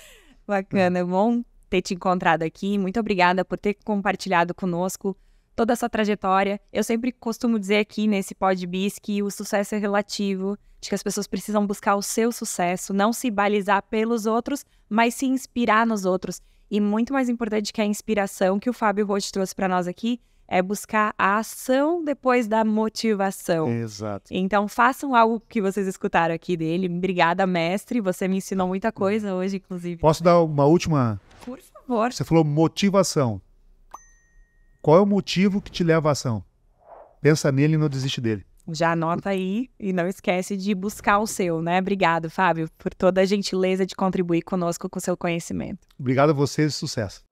Bacana, bom ter te encontrado aqui. Muito obrigada por ter compartilhado conosco toda essa trajetória. Eu sempre costumo dizer aqui nesse PodBiz que o sucesso é relativo, de que as pessoas precisam buscar o seu sucesso, não se balizar pelos outros, mas se inspirar nos outros. E muito mais importante que a inspiração que o Fábio Roth trouxe para nós aqui é buscar a ação depois da motivação. Exato. Então façam algo que vocês escutaram aqui dele. Obrigada, mestre. Você me ensinou muita coisa hoje, inclusive. Posso dar uma última? Por favor. Você falou motivação. Qual é o motivo que te leva à ação? Pensa nele e não desiste dele. Já anota aí e não esquece de buscar o seu, né? Obrigado, Fábio, por toda a gentileza de contribuir conosco com o seu conhecimento. Obrigado a vocês e sucesso.